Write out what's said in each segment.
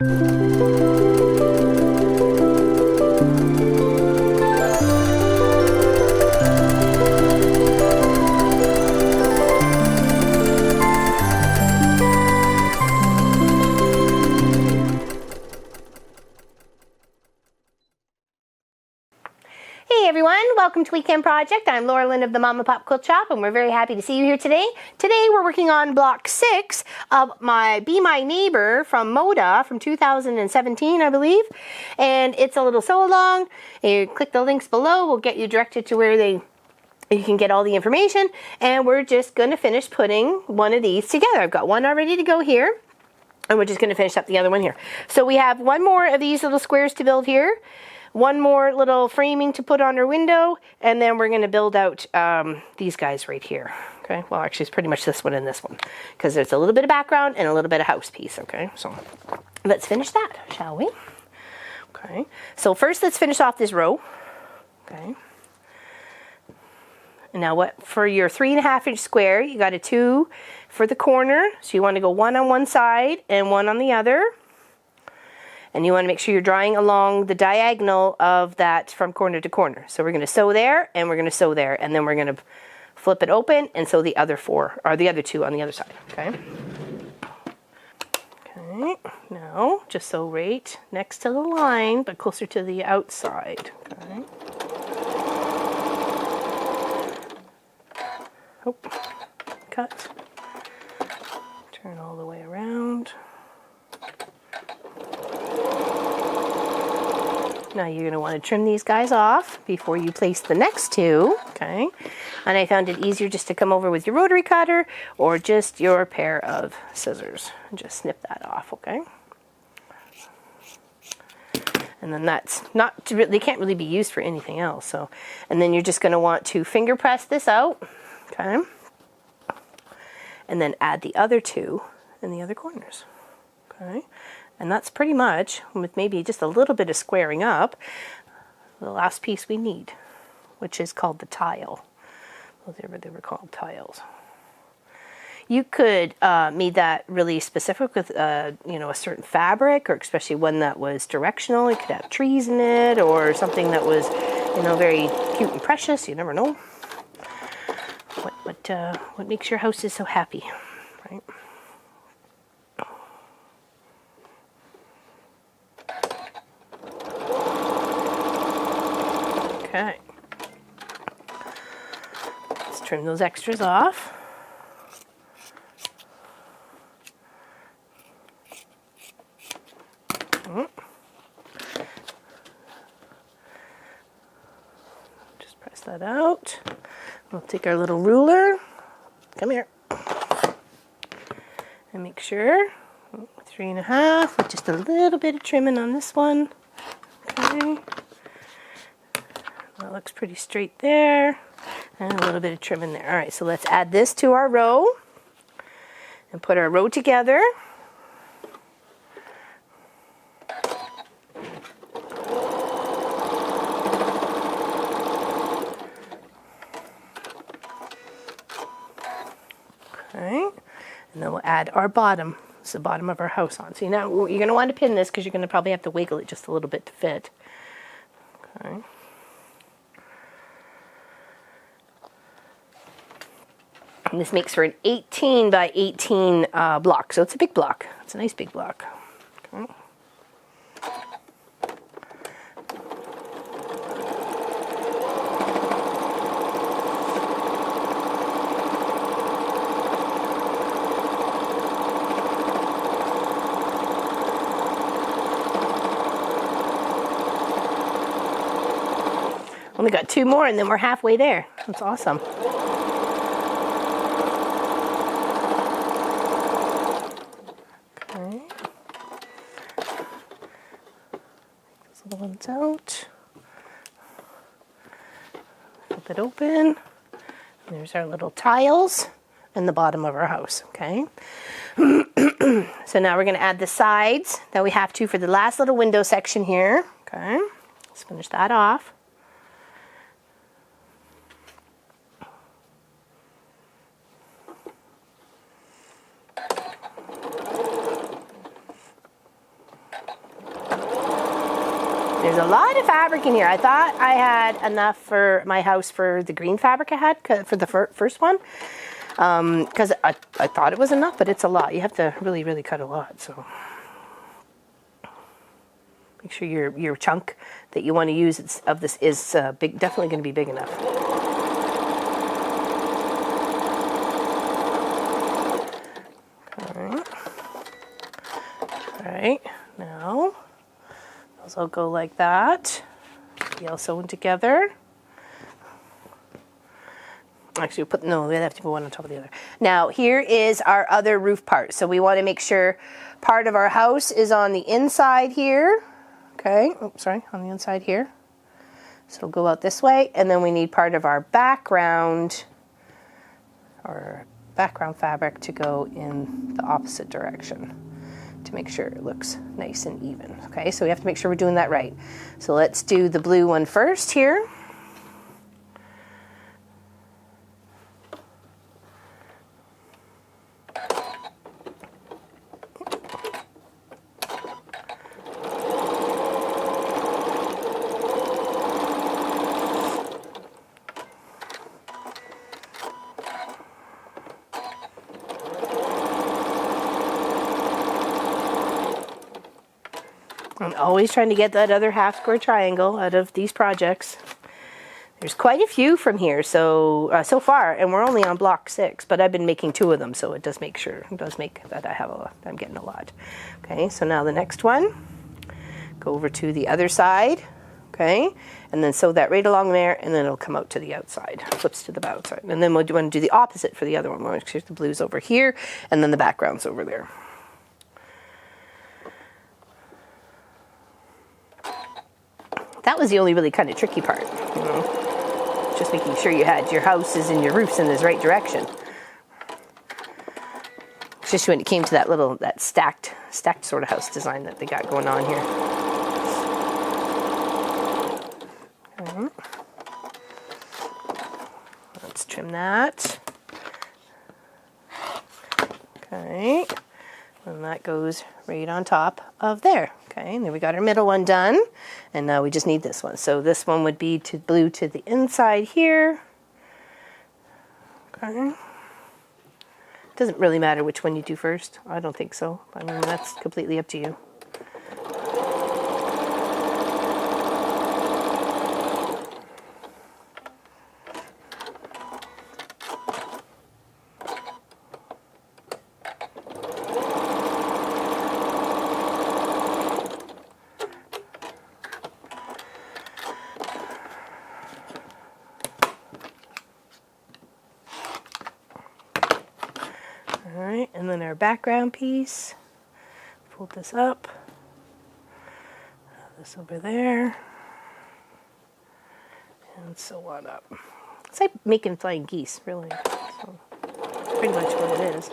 Hey everyone, welcome to Weekend Project. I'm Laura Lynn of the Mama Pop Quilt Shop, and we're very happy to see you here today. Today we're working on block 6 of my Be My Neighbor from Moda from 2017, I believe. And it's a little sew along. You click the links below, we'll get you directed to where you can get all the information. And we're just going to finish putting one of these together. I've got one already to go here, and we're just going to finish up the other one here. So we have one more of these little squares to build here. One more little framing to put on our window, and then we're going to build out these guys right here. Okay, well actually it's pretty much this one and this one, because there's a little bit of background and a little bit of house piece. Okay, so let's finish that, shall we? Okay, so first let's finish off this row. Okay, and now what, for your 3.5 inch square, you got a 2 for the corner, so you want to go one on one side and one on the other. And you want to make sure you're drawing along the diagonal of that from corner to corner. So we're going to sew there, and we're going to sew there, and then we're going to flip it open and sew the other 4, or the other 2 on the other side. Okay. Okay. Now just sew right next to the line, but closer to the outside. Okay. Oh, cut. Turn all the way around. Now you're going to want to trim these guys off before you place the next 2, okay? And I found it easier just to come over with your rotary cutter or just your pair of scissors and just snip that off, okay? And then that's not, they can't really be used for anything else, so. And then you're just going to want to finger press this out, okay? And then add the other 2 in the other corners, okay? And that's pretty much, with maybe just a little bit of squaring up, the last piece we need, which is called the tile. Whatever they were called, tiles. You could make that really specific with, you know, a certain fabric, or especially one that was directional. You could have trees in it, or something that was, you know, very cute and precious. You never know what makes your houses so happy, right? Okay, let's trim those extras off. Just press that out. We'll take our little ruler, come here, and make sure 3.5 with just a little bit of trimming on this one. Okay. That looks pretty straight there, and a little bit of trim in there. All right, so let's add this to our row and put our row together. Okay, and then we'll add our bottom. It's the bottom of our house on. So now you're going to want to pin this because you're going to probably have to wiggle it just a little bit to fit. Okay. And this makes for an 18 by 18 block, so it's a big block. It's a nice big block. Okay. Only got 2 more and then we're halfway there. That's awesome. Okay. Those little ones out. Flip it open. There's our little tiles and the bottom of our house, okay? So now we're going to add the sides that we have to for the last little window section here, okay? Let's finish that off. There's a lot of fabric in here. I thought I had enough for my house for the green fabric I had for the first one. Because I thought it was enough, but it's a lot. You have to really, really cut a lot. So make sure your chunk that you want to use of this is big. Definitely going to be big enough. All right. Now those will go like that. Be all sewn together. Actually, they have to go one on top of the other. Now, here is our other roof part. So we want to make sure part of our house is on the inside here. Okay, oops, sorry, on the inside here. So it'll go out this way, and then we need part of our background or background fabric to go in the opposite direction to make sure it looks nice and even. Okay, so we have to make sure we're doing that right. So let's do the blue one first here. I'm always trying to get that other half square triangle out of these projects. There's quite a few from here, so far, and we're only on block 6, but I've been making 2 of them, so it does make that I'm getting a lot. Okay, so now the next one, go over to the other side, okay, and then sew that right along there, and then it'll come out to the outside, flips to the outside, and then we'll want to do the opposite for the other one. We'll make sure the blue's over here, and then the background's over there. That was the only really kind of tricky part, you know, just making sure you had your houses and your roofs in this right direction. Especially when it came to that stacked sort of house design that they got going on here. Okay. Let's trim that. Okay, and that goes right on top of there. Okay, and then we got our middle one done, and now we just need this one. So this one would be blue to the inside here. Okay. Doesn't really matter which one you do first. I don't think so. I mean, that's completely up to you. Alright, and then our background piece, fold this up, this over there, and so on up. It's like making flying geese, really. So, pretty much what it is.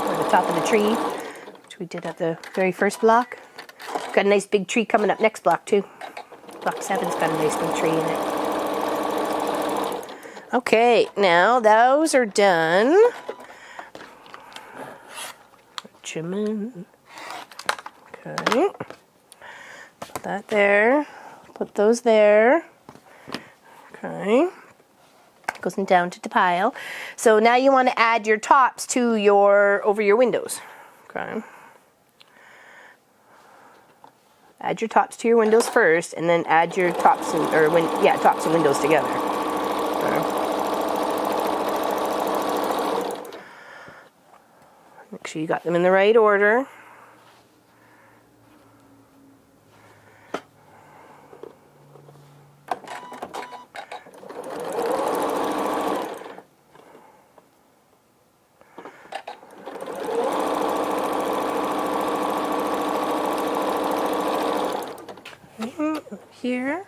Or the top of the tree, which we did at the very first block. Got a nice big tree coming up next block too. Block 7's got a nice big tree in it. Okay, now those are done. Trimming. Okay. Put that there. Put those there. Okay. Goes down to the pile. So now you want to add your tops to over your windows. Okay. Add your tops to your windows first, and then add your tops tops and windows together. Okay. Make sure you got them in the right order. Here.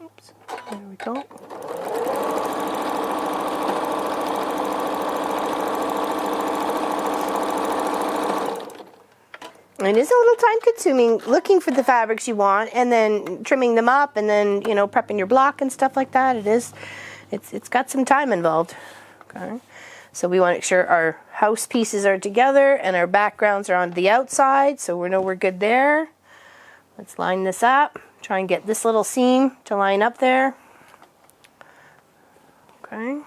Oops, there we go. It is a little time consuming looking for the fabrics you want and then trimming them up and then, you know, prepping your block and stuff like that. It's got some time involved. Okay. So we want to make sure our house pieces are together and our backgrounds are on the outside, so we know we're good there. Let's line this up. Try and get this little seam to line up there. Okay.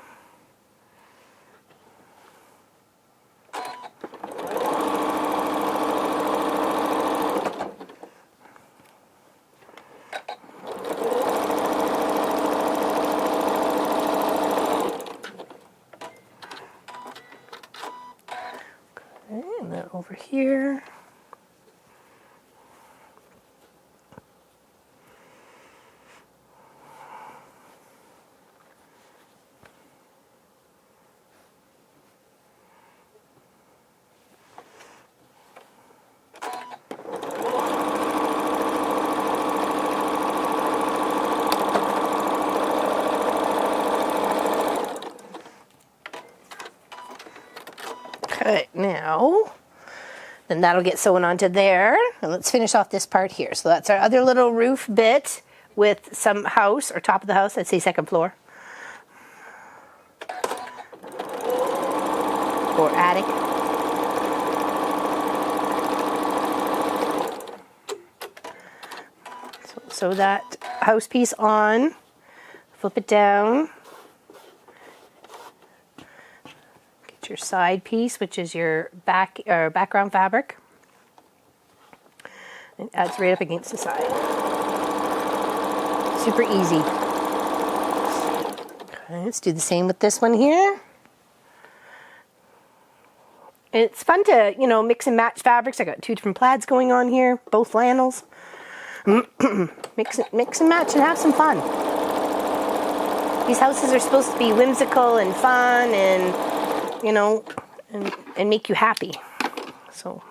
And then over here. Okay, now, then that'll get sewn onto there. And let's finish off this part here. So that's our other little roof bit with some house, or top of the house, I'd say second floor. Or attic. So sew that house piece on, flip it down. Your side piece, which is your background fabric. It adds right up against the side. Super easy. Okay, let's do the same with this one here. It's fun to, you know, mix and match fabrics. I got 2 different plaids going on here, both flannels. mix and match and have some fun. These houses are supposed to be whimsical and fun and, you know, and make you happy. So,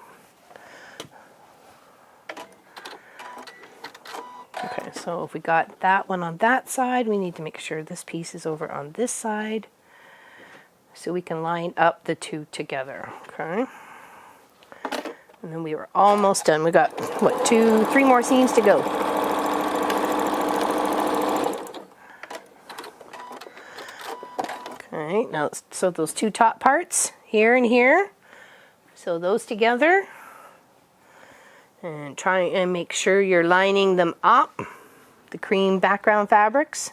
okay, so if we got that one on that side, we need to make sure this piece is over on this side so we can line up the two together, okay? And then we were almost done. We got, what, 3 more seams to go. Okay, now let's sew those 2 top parts, here and here. Sew those together. And try and make sure you're lining them up, the cream background fabrics.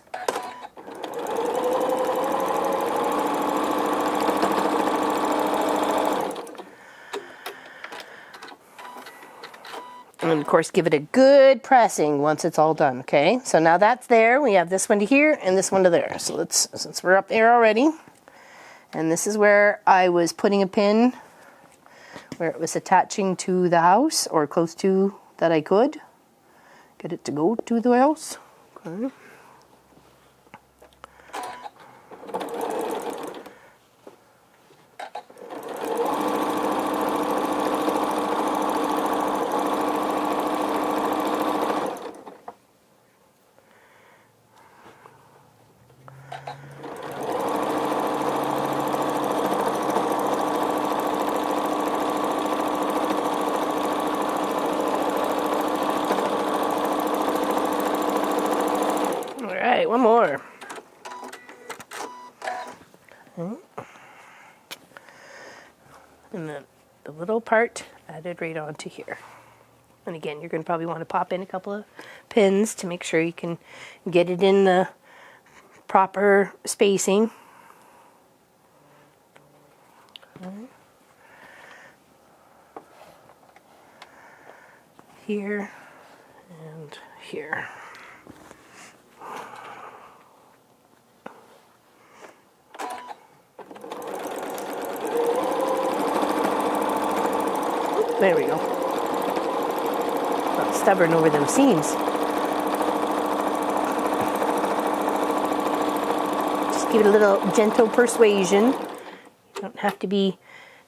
And of course, give it a good pressing once it's all done, okay? So now that's there. We have this one to here and this one to there. So let's, since we're up there already, and this is where I was putting a pin where it was attaching to the house, or close to that I could get it to go to the house. Okay. Alright, one more. Okay. And then the little part added right onto here. And again, you're going to probably want to pop in a couple of pins to make sure you can get it in the proper spacing. Okay. Here and here. There we go. Not stubborn over them seams. Just give it a little gentle persuasion. You don't have to be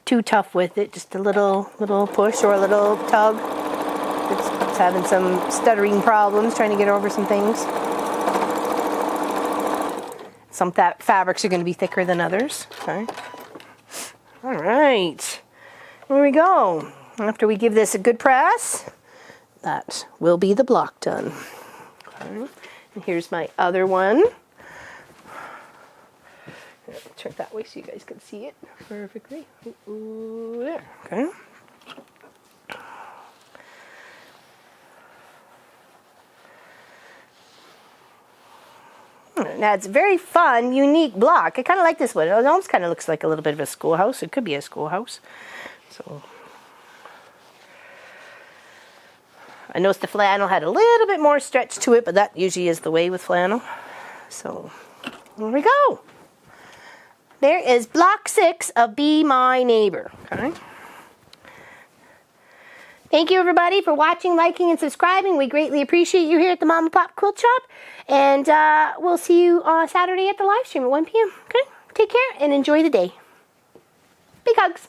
too tough with it. Just a little push or a little tug. It's having some stuttering problems, trying to get over some things. Some fabrics are going to be thicker than others. Okay. All right. Here we go. After we give this a good press, that will be the block done. Okay. And here's my other one. Turn it that way so you guys can see it perfectly. Ooh, there. Okay. Now it's a very fun, unique block. I kind of like this one. It almost kind of looks like a little bit of a schoolhouse. It could be a schoolhouse. So I noticed the flannel had a little bit more stretch to it, but that usually is the way with flannel. So there we go. There is block 6 of Be My Neighbor. Okay. Thank you, everybody, for watching, liking, and subscribing. We greatly appreciate you here at the Mama Pop Quilt Shop. And we'll see you Saturday at the live stream at 1 p.m. Okay? Take care and enjoy the day. Big hugs.